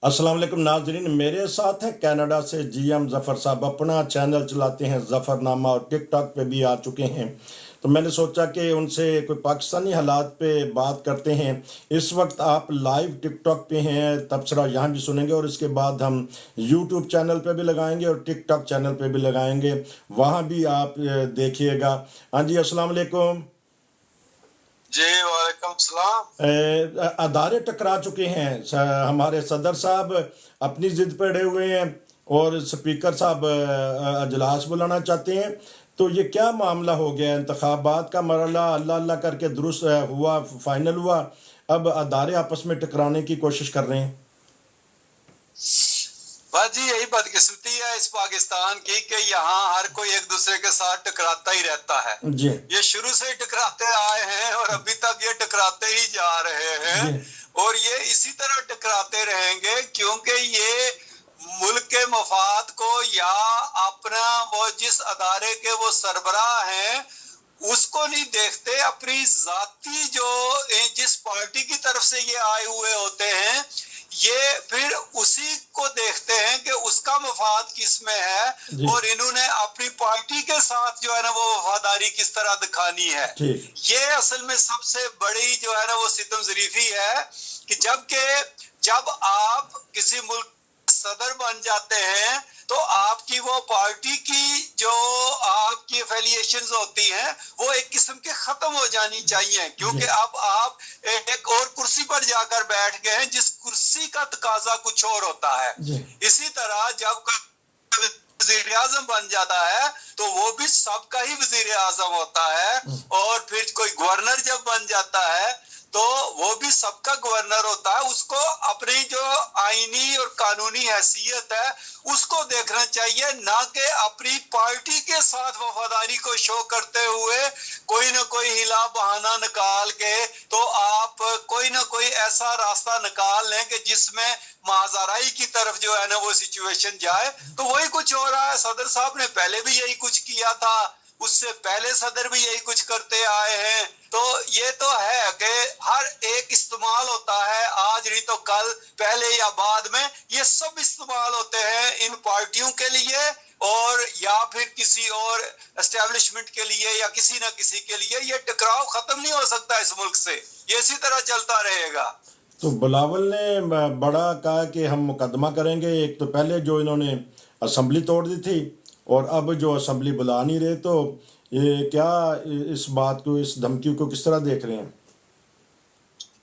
अस्सलाम वालेकुम नाजरीन, मेरे साथ है कनाडा से जीएम ज़फ़र साहब। अपना चैनल चलाते हैं ज़फ़रनामा और टिकटॉक पे भी आ चुके हैं। तो मैंने सोचा कि उनसे कोई पाकिस्तानी हालात पे बात करते हैं। इस वक्त आप लाइव टिकटॉक पे हैं, तबसरा यहाँ भी सुनेंगे और इसके बाद हम यूट्यूब चैनल पे भी लगाएंगे और टिकटॉक चैनल पे भी लगाएंगे, वहाँ भी आप देखिएगा। हाँ जी, अस्सलाम वालेकुम। जी वालेकुम सलाम। अदारे टकरा चुके हैं। हमारे सदर साहब अपनी जिद पे अड़े हुए हैं और स्पीकर साहब अजलास बुलाना चाहते हैं। तो ये क्या मामला हो गया? इंतखाबात का मरला अल्लाह अल्लाह करके दुरुस्त हुआ, फाइनल हुआ, अब अदारे आपस में टकराने की कोशिश कर रहे हैं। बस जी यही बदकिस्मती है इस पाकिस्तान की कि यहाँ हर कोई एक दूसरे के साथ टकराता ही रहता है। जी ये शुरू से ही टकराते आए हैं और अभी तक ये टकराते ही जा रहे हैं जी और ये इसी तरह टकराते रहेंगे क्योंकि ये मुल्क के मफाद को या अपना वो जिस अदारे के वो सरबराह हैं उसको नहीं देखते, अपनी जाती जो जिस पार्टी की तरफ से ये आए हुए होते हैं ये फिर उसी को देखते हैं कि उसका मफाद किस में है और इन्होंने अपनी पार्टी के साथ जो है ना वो वफादारी किस तरह दिखानी है। ये असल में सबसे बड़ी जो है ना वो सितम ज़रीफी है कि जब आप किसी मुल्क सदर बन जाते हैं तो आपकी वो पार्टी की जो आपकी एफिलिएशंस होती हैं वो एक किस्म के खत्म हो जानी चाहिए, क्योंकि अब आप एक और कुर्सी पर जाकर बैठ गए हैं जिस कुर्सी का तकाजा कुछ और होता है। इसी तरह जब वजीर आजम बन जाता है तो वो भी सबका ही वजीर आजम होता है और फिर कोई गवर्नर जब बन जाता है तो वो भी सबका गवर्नर होता है। उसको अपनी जो आईनी और कानूनी हैसियत है उसको देखना चाहिए, ना कि अपनी पार्टी के साथ वफादारी को शो करते हुए कोई ना कोई हिला बहाना निकाल के तो आप कोई ना कोई ऐसा रास्ता निकाल लें कि जिसमें महाजराई की तरफ जो है ना वो सिचुएशन जाए। तो वही कुछ हो रहा है। सदर साहब ने पहले भी यही कुछ किया था, उससे पहले सदर भी यही कुछ करते आए हैं। तो ये तो है कि हर एक इस्तेमाल होता है, आज नहीं तो कल, पहले या बाद में, ये सब इस्तेमाल होते हैं इन पार्टियों के लिए और या फिर किसी और एस्टेब्लिशमेंट के लिए या किसी ना किसी के लिए। ये टकराव खत्म नहीं हो सकता इस मुल्क से, ये इसी तरह चलता रहेगा। तो बिलावल ने बड़ा कहा कि हम मुकदमा करेंगे। एक तो पहले जो इन्होंने असम्बली तोड़ दी थी और अब जो असम्बली बुला नहीं रहे, तो ये क्या इस बात को, इस धमकी को किस तरह देख रहे हैं?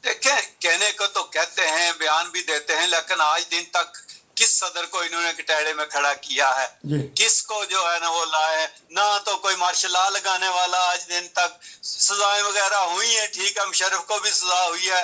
देखें, कहने को तो कहते हैं, बयान भी देते हैं, लेकिन आज दिन तक किस सदर को इन्होंने कटहरे में खड़ा किया है, किसको जो है ना वो लाए ना। तो कोई मार्शल लॉ लगाने वाला आज दिन तक। सजाएं वगैरह हुई है, ठीक है, मुशर्रफ को भी सजा हुई है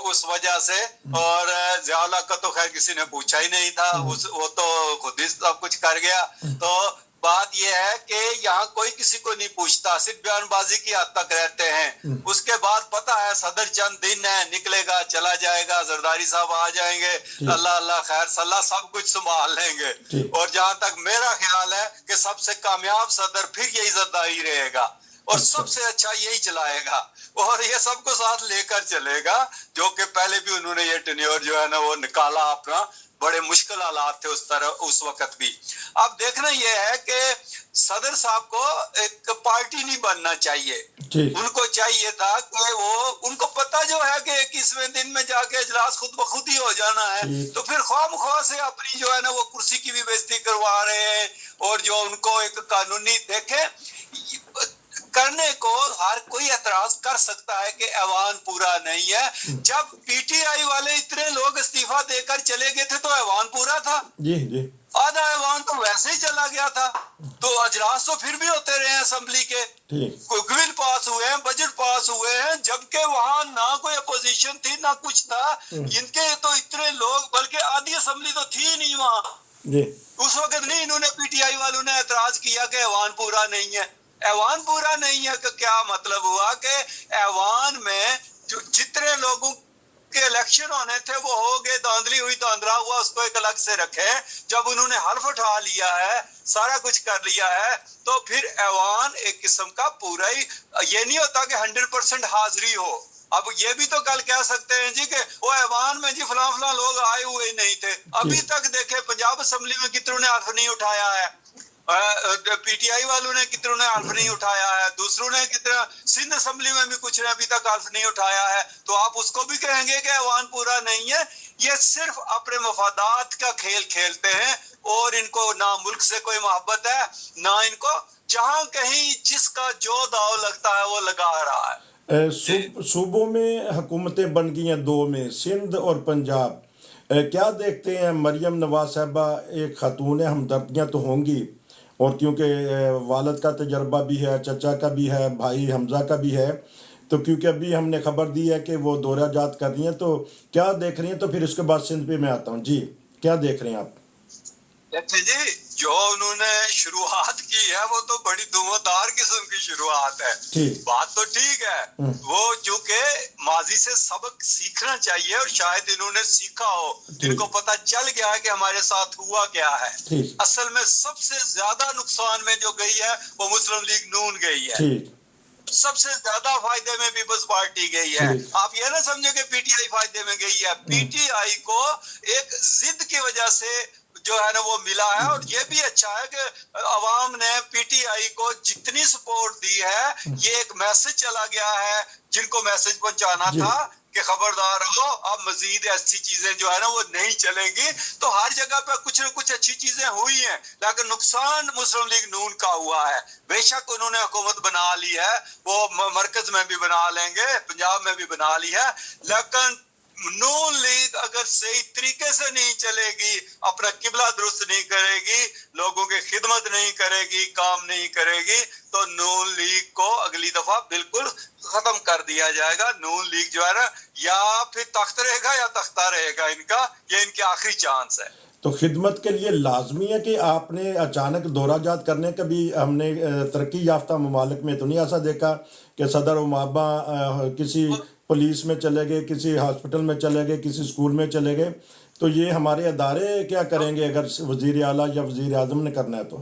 उस वजह से, और ज़ियाउल्लाह का तो खैर किसी ने पूछा ही नहीं था, वो तो खुद ही सब कुछ कर गया। तो बात यह है कि यहाँ कोई किसी को नहीं पूछता, सिर्फ बयानबाजी की हद तक रहते हैं। उसके बाद पता है सदर चंद दिन है, निकलेगा चला जाएगा, जरदारी साहब आ जाएंगे, अल्लाह अल्लाह खैर सल्लाह सब कुछ संभाल लेंगे। और जहां तक मेरा ख्याल है कि सबसे कामयाब सदर फिर यही जरदारी रहेगा और सबसे अच्छा यही चलाएगा और ये सबको साथ लेकर चलेगा, जो कि पहले भी उन्होंने ये टेन्योर जो है ना वो निकाला अपना। बड़े मुश्किल हालात थे उस तरह उस वक्त भी। अब देखना यह है कि सदर साहब को एक पार्टी नहीं बनना चाहिए, उनको चाहिए था कि वो, उनको पता जो है कि 21वें दिन में जाके इजलास खुद ब खुद ही हो जाना है, तो फिर ख्वामख्वाह से अपनी जो है ना वो कुर्सी की भी बेइज्जती करवा रहे हैं। और जो उनको एक कानूनी देखे करने को हर कोई एतराज कर सकता है कि ऐवान पूरा नहीं है। जब पीटीआई वाले इतने लोग इस्तीफा देकर चले गए थे तो ऐवान पूरा था, आधा ऐवान तो वैसे ही चला गया था। तो अजलास तो फिर भी होते रहे हैं असेंबली के, बिल पास हुए हैं, बजट पास हुए हैं, जबकि वहां ना कोई अपोजिशन थी ना कुछ था। इनके तो इतने लोग, बल्कि आधी असेंबली तो थी नहीं वहां उस वक्त। नहीं, इन्होंने पीटीआई वालों ने एतराज किया कि ऐवान पूरा नहीं है। ऐवान पूरा नहीं है का क्या मतलब हुआ कि ऐवान में जो जितने लोगों के इलेक्शन होने थे वो हो गए, धांधली हुई, धांधला हुआ, उसको एक अलग से रखे। जब उन्होंने हल्फ उठा लिया है, सारा कुछ कर लिया है, तो फिर ऐवान एक किस्म का पूरा ही, ये नहीं होता कि 100% हाजिरी हो, अब ये भी तो कल कह सकते हैं जी कि वो ऐवान में जी फलां फलां लोग आए हुए ही नहीं थे। अभी तक देखे पंजाब असेंबली में कितनों ने हर्फ नहीं उठाया है, पीटीआई वालों ने कितनों ने हल्फ नहीं उठाया है, दूसरों ने कितना, सिंध असेंबली में भी कुछ ने अभी तक हल्फ नहीं उठाया है। तो आप उसको भी कहेंगे कि ऐवान पूरा नहीं है। ये सिर्फ अपने मफादात का खेल खेलते हैं और इनको ना मुल्क से कोई मोहब्बत है ना इनको, जहां कहीं जिसका जो दाव लगता है वो लगा रहा है। सूबों में हुकूमतें बन गई हैं दो में, सिंध और पंजाब। क्या देखते हैं मरियम नवाज साहबा एक खातून है, हमदर्दियाँ तो होंगी, और क्योंकि वालद का तजर्बा भी है, चचा का भी है, भाई हमजा का भी है, तो क्योंकि अभी हमने खबर दी है कि वो दौरा जात कर रही हैं, तो क्या देख रही हैं? तो फिर उसके बाद सिंध पे मैं आता हूँ जी, क्या देख रहे हैं आप? अच्छा जी, जो उन्होंने शुरुआत की है वो तो बड़ी धुआंधार किस्म की शुरुआत है। बात तो ठीक है, वो चूंकि माजी से सबक सीखना चाहिए और शायद इन्होंने सीखा हो, इनको पता चल गया है कि हमारे साथ हुआ क्या है। असल में सबसे ज्यादा नुकसान में जो गई है वो मुस्लिम लीग नून गई है, सबसे ज्यादा फायदे में पीपल्स पार्टी गई है। आप ये ना समझो कि पीटीआई फायदे में गई है, पीटीआई को एक जिद की वजह से जो है ना वो मिला है। और ये भी अच्छा है कि अवाम ने पीटीआई को जितनी सपोर्ट दी है, ये एक मैसेज चला गया है जिनको मैसेज पहुंचाना था कि खबरदार रहो, अब मजीद ऐसी चीजें जो है ना वो नहीं चलेंगी। तो हर जगह पे कुछ न कुछ अच्छी चीजें हुई हैं, लेकिन नुकसान मुस्लिम लीग नून का हुआ है। बेशक उन्होंने हुकूमत बना ली है, वो मरकज में भी बना लेंगे, पंजाब में भी बना ली है, लेकिन नून लीग अगर सही तरीके से नहीं चलेगी, अपना किबला दुरुस्त नहीं करेगी, लोगों की खिदमत नहीं करेगी, काम नहीं करेगी, तो नून लीग को अगली दफा बिल्कुल खत्म कर दिया जाएगा। नून लीग जो है ना, या फिर तख्त रहेगा या तख्ता रहेगा इनका, ये इनकी आखिरी चांस है। तो खिदमत के लिए लाजमी है कि आपने अचानक दौराजात करने का भी, हमने तरक्की याफ्ता ममालिक में तो नहीं ऐसा देखा कि सदर उमाबा किसी पुलिस में चले गए, किसी हॉस्पिटल में चले गए, किसी स्कूल में चले गए। तो ये हमारे अदारे क्या करेंगे अगर वजीर आला या वजीर आजम ने करना है? तो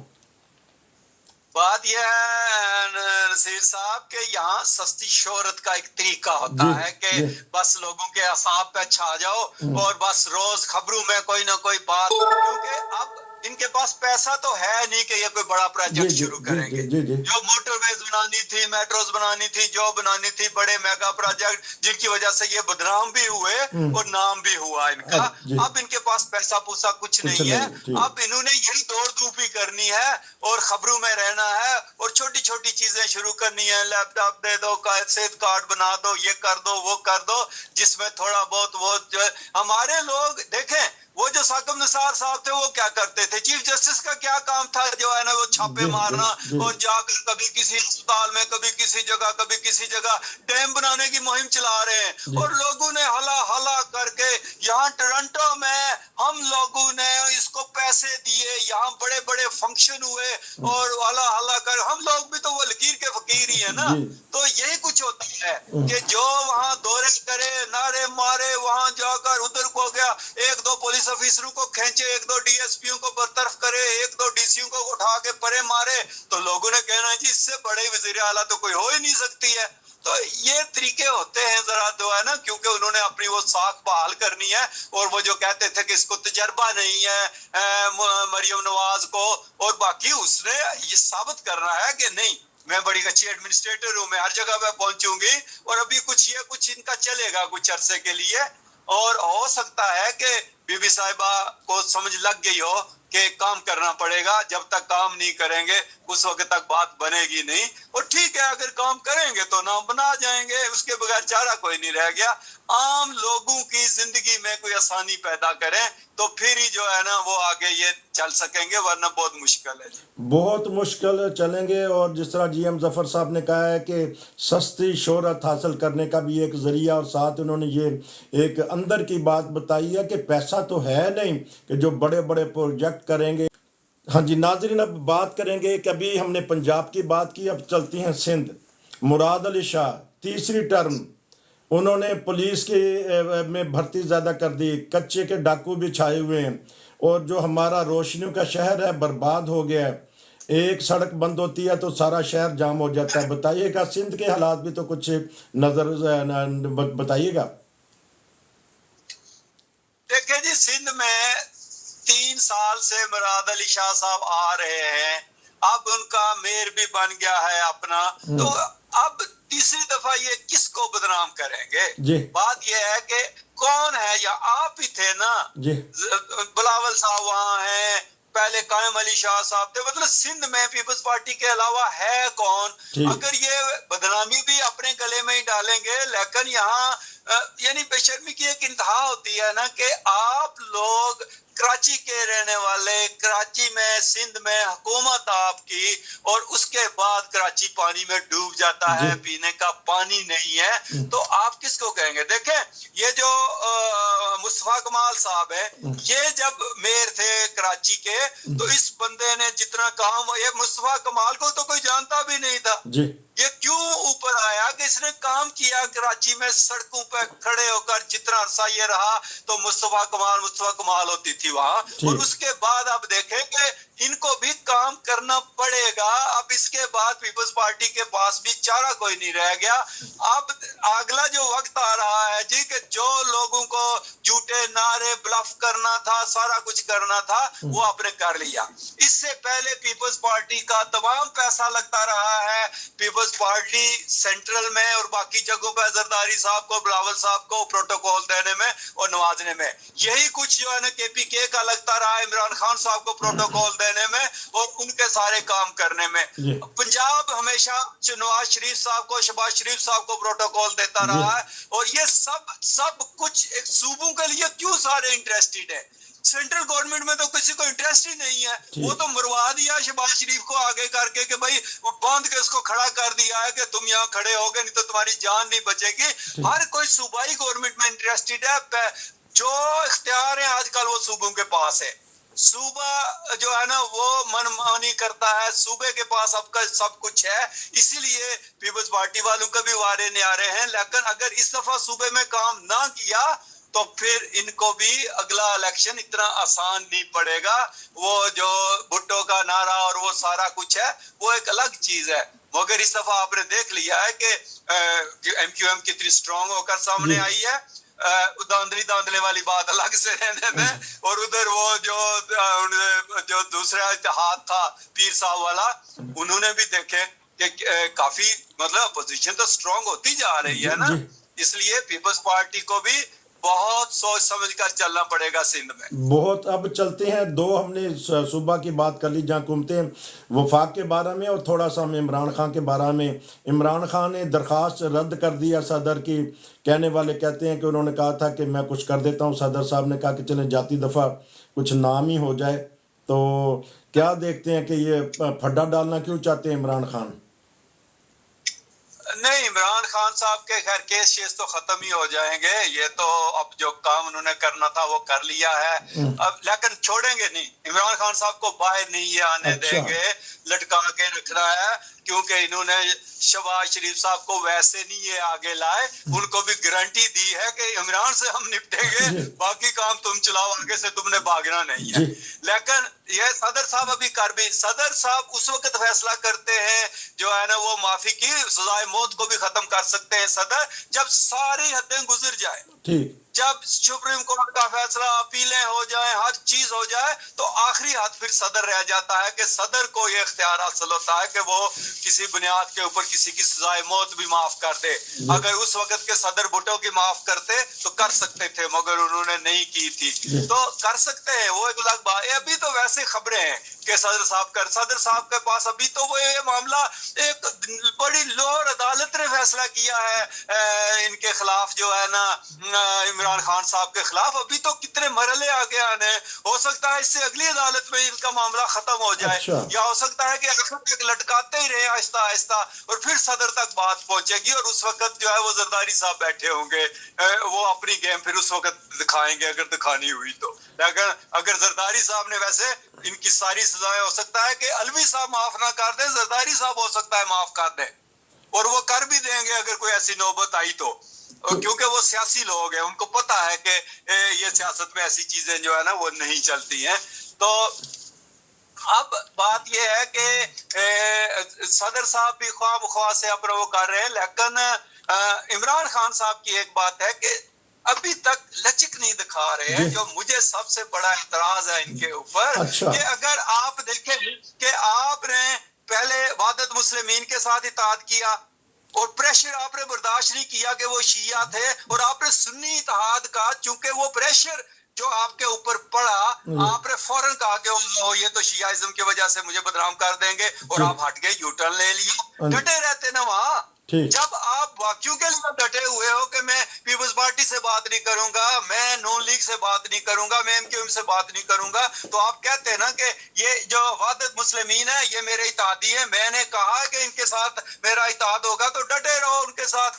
बात यह है नसीर साहब के यहाँ सस्ती शोहरत का एक तरीका होता है कि बस लोगों के असाब पे छा जाओ और बस रोज खबरों में कोई ना कोई बात, क्योंकि अब इनके पास पैसा तो है नहीं कि ये कोई बड़ा प्रोजेक्ट शुरू करेंगे। जो मोटरवेज बनानी थी, मेट्रोज बनानी थी, जो बनानी थी, बड़े मेगा प्रोजेक्ट जिनकी वजह से ये बदनाम भी हुए और नाम भी हुआ इनका। अब इनके पास पैसा पूसा कुछ नहीं है। अब इन्होंने यही दौड़ धूप ही करनी है और खबरों में रहना है और छोटी छोटी चीजें शुरू करनी है। लैपटॉप दे दो, सेहत कार्ड बना दो, ये कर दो, वो कर दो, जिसमें थोड़ा बहुत वो हमारे लोग देखें, वो जो साकिब निसार साहब थे वो क्या करते थे? चीफ जस्टिस का क्या काम था जो है ना वो छापे मारना और जाकर कभी किसी अस्पताल में, कभी किसी जगह, कभी किसी जगह डैम बनाने की मुहिम चला रहे हैं। और लोगों ने हला हला करके, यहाँ टोरंटो में हम लोगों ने इसको पैसे दिए, यहाँ बड़े बड़े फंक्शन हुए और हला हला कर, हम लोग भी तो वो लकीर के फकीर ही है ना। तो यही कुछ होता है कि जो वहाँ दौरे करे, नारे मारे, वहां जाकर उधर को गया, एक दो पुलिस ऑफिसरों को खींचे, एक दो डीएसपीओ को बरतरफ करे, एक दो डीसीओ को उठा के परे मारे, तो लोगों ने कहना जी इससे बड़े वजीर आला तो कोई हो ही नहीं सकती है। तो ये तरीके होते हैं जरा जो है ना, क्योंकि उन्होंने अपनी वो साख बहाल करनी है। और वो जो कहते थे कि इसको तजर्बा नहीं है मरियम नवाज को, और बाकी उसने ये साबित करना है कि नहीं मैं बड़ी अच्छी एडमिनिस्ट्रेटर हूँ, मैं हर जगह पे पहुंचूंगी। और अभी कुछ इनका चलेगा कुछ अरसे के लिए, और हो सकता है कि बीबी साहिबा को समझ लग गई हो कि काम करना पड़ेगा, जब तक काम नहीं करेंगे उस वक्त तक बात बनेगी नहीं। और ठीक है, अगर काम करेंगे तो नाम बना जाएंगे, उसके बगैर चारा कोई नहीं रह गया। आम लोगों की जिंदगी में कोई आसानी पैदा करें तो फिर ही जो है ना वो आगे ये चल सकेंगे, वरना बहुत मुश्किल है। बहुत मुश्किल चलेंगे। और जिस तरह जीएम जफर साहब ने कहा है कि सस्ती शोहरत हासिल करने का भी एक जरिया, और साथ उन्होंने ये एक अंदर की बात बताई है कि पैसा तो है नहीं कि जो बड़े बड़े प्रोजेक्ट करेंगे। हाँ जी नाज़रीन, अब बात करेंगे कि अभी हमने पंजाब की बात की, अब चलती हैं सिंध। मुराद अली शाह तीसरी टर्म, उन्होंने पुलिस के में भर्ती ज़्यादा कर दी, कच्चे के डाकू भी छाए हुए हैं और जो हमारा रोशनियों का शहर है बर्बाद हो गया है। एक सड़क बंद होती है तो सारा शहर जाम हो जाता है। बताइएगा सिंध के हालात भी तो कुछ नजर बताइएगा। देखिए जी, सिंध में 3 साल से मुराद अली शाह साहब आ रहे हैं, अब उनका मेयर भी बन गया है अपना, तो अब तीसरी दफा ये किसको बदनाम करेंगे? जी। बात ये है कि कौन है, या आप ही थे ना जी। बिलावल साहब वहां हैं, पहले कायम अली शाह साहब थे, मतलब सिंध में पीपल्स पार्टी के अलावा है कौन? अगर ये बदनामी भी अपने गले में ही डालेंगे, लेकिन यहाँ यानी बेशर्मी की एक इंतहा होती है ना कि आप लोग कराची के रहने वाले, कराची में सिंध में हुकूमत आपकी, और उसके बाद कराची पानी में डूब जाता है, पीने का पानी नहीं है, तो आप किसको कहेंगे? देखें, ये जो मुस्तफा कमाल साहब है, ये जब मेयर थे कराची के, तो इस बंदे ने जितना काम, ये मुस्तफा कमाल को तो कोई जानता भी नहीं था, ये क्यों ऊपर आया कि इसने काम किया कराची में, सड़कों पर खड़े होकर जितना अरसा ये रहा, तो मुस्तफा कमाल होती थी वहां, और उसके बाद आप देखें कि इनको भी काम करना पड़ेगा। अब इसके बाद पीपल्स पार्टी के पास भी चारा कोई नहीं रह गया। अब अगला जो वक्त आ रहा है जी, कि जो लोगों को झूठे नारे ब्लफ करना था, सारा कुछ करना था, वो आपने कर लिया। इससे पहले पीपल्स पार्टी का तमाम पैसा लगता रहा है, पीपल्स पार्टी सेंट्रल में और बाकी जगहों पर जरदारी साहब को, बिलावल साहब को प्रोटोकॉल देने में और नवाजने में। यही कुछ जो है ना KPK का लगता रहा है, इमरान खान साहब को प्रोटोकॉल देने में और उनके सारे काम करने में। पंजाब हमेशा नवाज शरीफ साहब को, शहबाज शरीफ साहब को प्रोटोकॉल देता रहा है, और ये सब कुछ एक सूबों के लिए क्यों सारे इंटरेस्टेड है? सेंट्रल गवर्नमेंट में तो किसी को इंटरेस्ट ही नहीं है, वो तो मरवा दिया शहबाज शरीफ को आगे करके कि भाई बांध के इसको खड़ा कर दिया है कि तुम यहाँ खड़े होगे नहीं तो तुम्हारी जान नहीं बचेगी। हर कोई सूबाई गवर्नमेंट में इंटरेस्टेड है, जो इख्तियार है आजकल वो सूबों के पास है। सूबा जो है ना वो मनमानी करता है, सूबे के पास आपका सब कुछ है, इसीलिए पीपल्स पार्टी वालों का भी वारे नहीं आ रहे हैं। लेकिन अगर इस दफा सूबे में काम ना किया तो फिर इनको भी अगला इलेक्शन इतना आसान नहीं पड़ेगा। वो जो भुट्टो का नारा और वो सारा कुछ है वो एक अलग चीज है, मगर इस दफा आपने देख लिया है कि MQM कितनी स्ट्रांग होकर सामने आई है। दांधले वाली बात अलग से रहने में, और उधर वो जो दूसरा हाथ था पीर साहब वाला, उन्होंने भी देखे कि काफी मतलब अपोजिशन तो स्ट्रांग होती जा रही है ना, इसलिए पीपल्स पार्टी को भी बहुत सोच समझ कर चलना पड़ेगा सिंध में। बहुत। अब चलते हैं, दो हमने सूबा की बात कर ली, जहाँ घूमते हैं वफाक के बारे में और थोड़ा सा हम इमरान खान के बारे में। इमरान खान ने दरख्वास्त रद्द कर दिया सदर की। कहने वाले कहते हैं कि उन्होंने कहा था कि मैं कुछ कर देता हूँ, सदर साहब ने कहा कि चलें जाती दफ़ा कुछ नाम ही हो जाए। तो क्या देखते हैं कि ये फड्डा डालना क्यों चाहते हैं इमरान खान? नहीं, इमरान खान साहब के खैर केस तो खत्म ही हो जाएंगे, ये तो अब जो काम उन्होंने करना था वो कर लिया है अब, लेकिन छोड़ेंगे नहीं। इमरान खान साहब को बाहर नहीं ये आने देंगे, लटका के रखना है, क्योंकि इन्होंने शहबाज शरीफ साहब को वैसे नहीं ये आगे लाए, उनको भी गारंटी दी है कि इमरान से हम निपटेंगे, बाकी काम तुम चलाओ, आगे से तुमने भागना नहीं है। लेकिन ये सदर साहब अभी कर भी, सदर साहब उस वक्त फैसला करते हैं जो है ना वो माफी की सजाए मौत को भी खत्म कर सकते हैं सदर, जब सारी हदें गुजर जाए, जब सुप्रीम कोर्ट का फैसला, अपीलें हो जाए, हर चीज हो जाए, तो आखिरी हाथ फिर सदर रह जाता है कि सदर को ये इख्तियार हासिल होता है कि वो किसी बुनियाद के ऊपर किसी की सजाए मौत भी माफ कर दे। अगर उस वक्त के सदर भुट्टो की माफ करते तो कर सकते थे, मगर उन्होंने नहीं की थी, तो कर सकते हैं, वो एक अलग बात है। अभी तो वैसे खबरें हैं कि सदर साहब के पास अभी तो वो ये मामला एक बड़ी लोअर अदालत ने फैसला किया है इनके खिलाफ, जो है ना इमरान खान साहब के खिलाफ। अभी तो कितने मरहले आगे आने, हो सकता है इससे अगली अदालत में इनका मामला खत्म हो जाए, या हो सकता है कि आखिर तक लटकाते ही रहे आहिस्ता आहिस्ता, और फिर सदर तक बात पहुंचेगी, और उस वक्त जो है वो जरदारी साहब बैठे होंगे, वो अपनी गेम फिर उस वक्त दिखाएंगे अगर दिखानी हुई तो। लेकिन अगर जरदारी साहब ने, वैसे इनकी सारी सजाएं, हो सकता है कि अलवी साहब माफ ना कर दे, जरदारी साहब हो सकता है माफ कर दे, और वो कर भी देंगे अगर कोई ऐसी नौबत आई तो, क्योंकि वो सियासी लोग हैं, उनको पता है कि ये सियासत में ऐसी चीजें जो है ना वो नहीं चलती हैं। तो अब बात यह है कि सदर साहब भी ख्वाब से अपना वो कर रहे हैं, लेकिन इमरान खान साहब की एक बात है कि अभी तक लचक नहीं दिखा रहे हैं, जो मुझे सबसे बड़ा एतराज है इनके ऊपर। अच्छा। कि अगर आप देखें कि आपने पहले वादत मुस्लिमीन के साथ इत्तेहाद किया और प्रेशर आपने बर्दाश्त नहीं किया कि वो शिया थे, और आपने सुन्नी इत्तेहाद का, चूंकि वो प्रेशर जो आपके ऊपर पड़ा, आपने फौरन कहा कि ओ ये तो शियाइज्म की वजह से मुझे बदनाम कर देंगे, और आप हट गए, यू टर्न ले लिया। डटे रहते ना वहां। जब आप वाक्यों के लिए डटे हुए हो कि मैं पीपल्स पार्टी से बात नहीं करूंगा, मैं नून लीग से बात नहीं करूंगा, मैं एमक्यूएम से बात नहीं करूंगा, तो आप कहते हैं ना कि ये जो वादत मुस्लिमीन है ये मेरे इत्तेहादी है, मैंने कहा कि इनके साथ मेरा इत्तेहाद होगा, तो डटे रहो उनके साथ।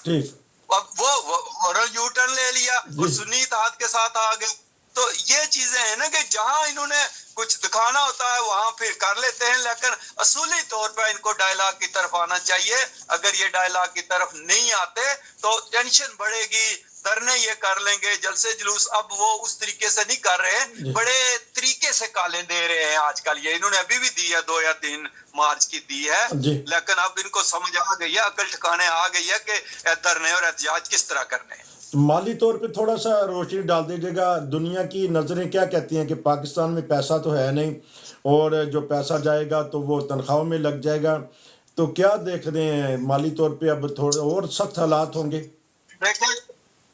अब वो यू टर्न ले लिया और सुन्नी इत्तेहाद के साथ आ गए। तो ये चीजें हैं ना कि जहां इन्होंने कुछ दिखाना होता है वहां फिर कर लेते हैं, लेकिन असूली तौर पर इनको डायलॉग की तरफ आना चाहिए। अगर ये डायलॉग की तरफ नहीं आते तो टेंशन बढ़ेगी, धरने ये कर लेंगे, जलसे जुलूस अब वो उस तरीके से नहीं कर रहे, बड़े तरीके से कालें दे रहे हैं आजकल। ये इन्होंने अभी भी दी है, 2 या 3 मार्च की दी है, लेकिन अब इनको समझ आ गई है, अकल ठिकाने आ गई है कि धरने और एहतजाज किस तरह करने हैं। माली तौर पे थोड़ा सा रोशनी डाल दीजिएगा, दुनिया की नज़रें क्या कहती हैं कि पाकिस्तान में पैसा तो है नहीं, और जो पैसा जाएगा तो वो तनख्वाहों में लग जाएगा, तो क्या देख रहे हैं माली तौर पे अब थोड़े और सख्त हालात होंगे?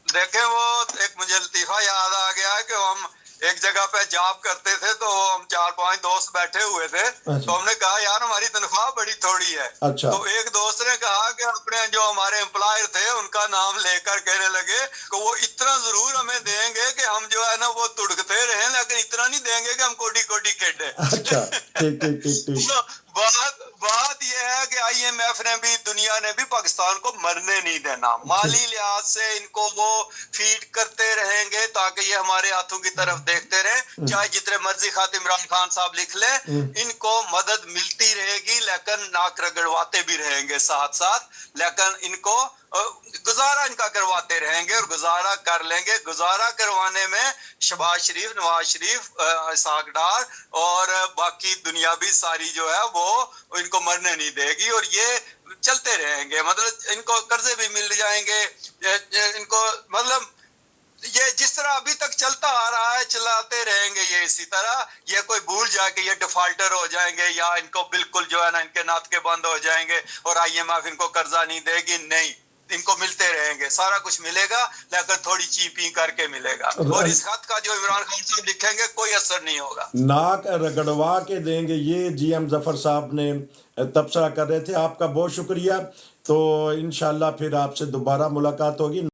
देखें वो एक मुझे लतीफ़ा याद आ गया है कि हम एक जगह पे जॉब करते थे, तो हम 4-5 दोस्त बैठे हुए थे। अच्छा। तो हमने कहा यार हमारी तनख्वाह बड़ी थोड़ी है। अच्छा। तो एक दोस्त ने कहा कि अपने जो हमारे एम्प्लॉयर थे उनका नाम लेकर कहने लगे कि वो इतना जरूर हमें देंगे कि हम जो है ना वो तुड़कते रहे, लेकिन इतना नहीं देंगे कि हम कोडी कोडी खेडे। अच्छा, ठीक ठीक ठीक ठीक। बात यह है कि IMF ने भी, दुनिया ने भी पाकिस्तान को मरने नहीं देना। माली लिहाज से इनको वो फीड करते रहेंगे ताकि ये हमारे हाथों की तरफ देखते रहे, चाहे जितने मर्जी खात इमरान खान साहब लिख ले, इनको मदद मिलती रहेगी, लेकिन नाक रगड़वाते भी रहेंगे साथ साथ, लेकिन इनको गुजारा इनका करवाते रहेंगे और गुजारा कर लेंगे। गुजारा करवाने में शहबाज शरीफ, नवाज शरीफ, इसहाक डार और बाकी दुनिया भी सारी जो है वो इनको मरने नहीं देगी, और ये चलते रहेंगे। मतलब इनको कर्जे भी मिल जाएंगे, इनको मतलब ये जिस तरह अभी तक चलता आ रहा है चलाते रहेंगे ये इसी तरह। ये कोई भूल जाए कि ये डिफॉल्टर हो जाएंगे या इनको बिल्कुल जो है ना इनके नातके बंद हो जाएंगे और IMF इनको कर्जा नहीं देगी, नहीं, इनको मिलते रहेंगे, सारा कुछ मिलेगा, लेकिन थोड़ी चीपी करके मिलेगा। और इस खत का जो इमरान खान साहब लिखेंगे कोई असर नहीं होगा, नाक रगड़वा के देंगे। ये GM जफर साहब ने तबसरा कर रहे थे। आपका बहुत शुक्रिया। तो इंशाल्लाह फिर आपसे दोबारा मुलाकात होगी।